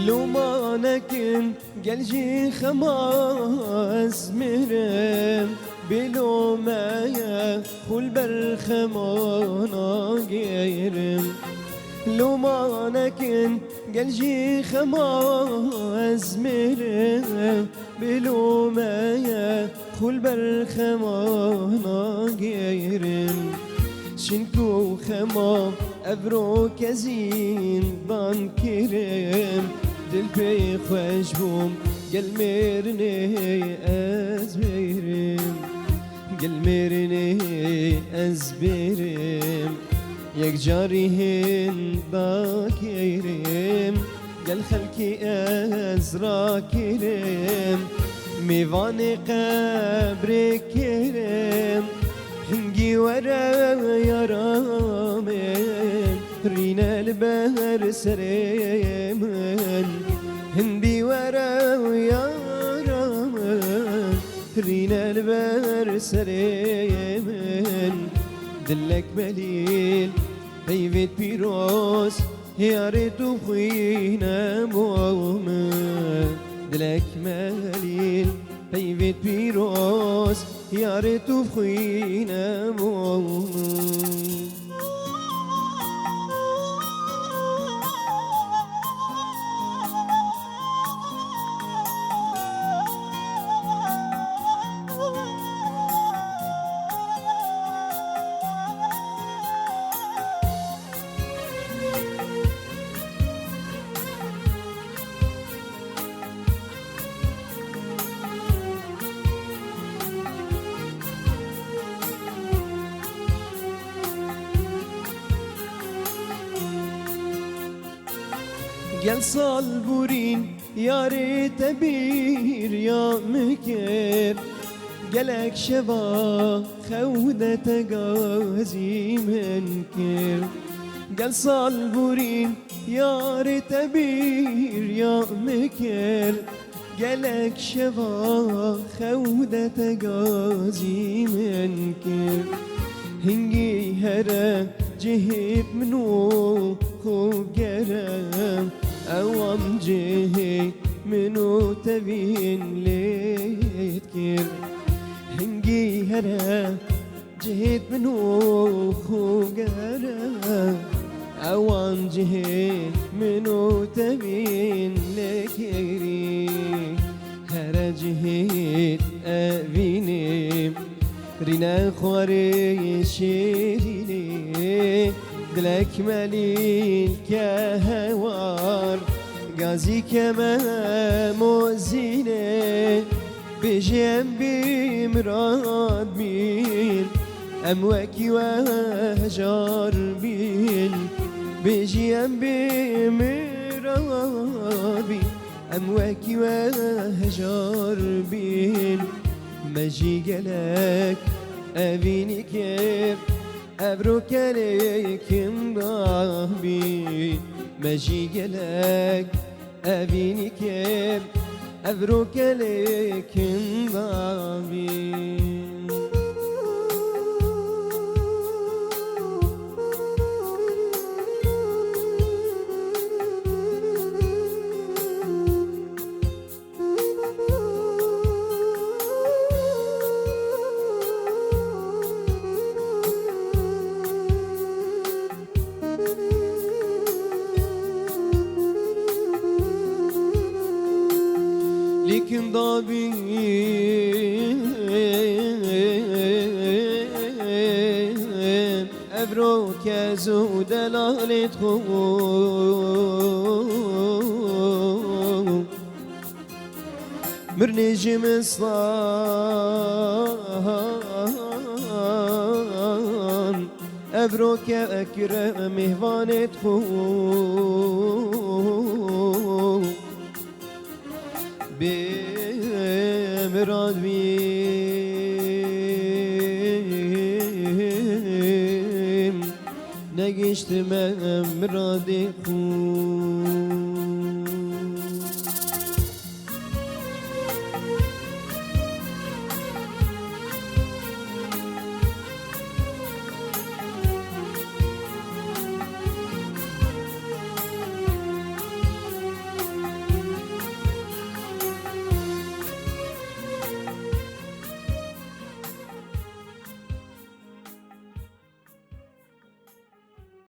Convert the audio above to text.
لو ما نكن قلجي خماس مرم بلو ما يخل برخمانا غيرم لو ما نكن قلجي خماس مرم بلو ما يخل برخمانا غيرم شنكو خما افرو كزين بان كرم دل بي خوش بوم قل ميرني ازبيرم قل ميرني ازبيرم يك جاريهن باكيرم قل خلكي ازراكيرم ميواني قبري كرم هنجي ورا يا رامن رينا البهر سريمن هندي ورا يا رامن رينا البهر سريمن دلك بليل هيفت بيروس يا ريت خوينا مؤمن دلك مليل هيفت بيروس يا ريت خوينا مؤمن Gel sal burin yari tebir ya mekir Gelek şeva khevdete gazi menkir Gel sal burin yari tebir ya mekir Gelek şeva khevdete gazi menkir Hingi here cihip minu خوب گرم اوام جهی منو تبین لیت کر هنگی هره جهت منو خوب گرم اوام جهی منو تبین لکری هره جهت اوینم رینا خواری شیرینه دلك مليل كهوار غازي كما موزينه بجنبي مراد بين أمواكي وهجار بين بجنبي مراد بين أمواكي وهجار بين مجي قلك أبيني كيف أبروك عليكم ضابي ماشي قلك أبيني كيف أبروك عليكم ضابي لكن ضابي أبروك يا زود الأهل تخون مرنجم الصان أبروك يا أكرم مهوان تخون بمراد بیم نگشت من مراد خون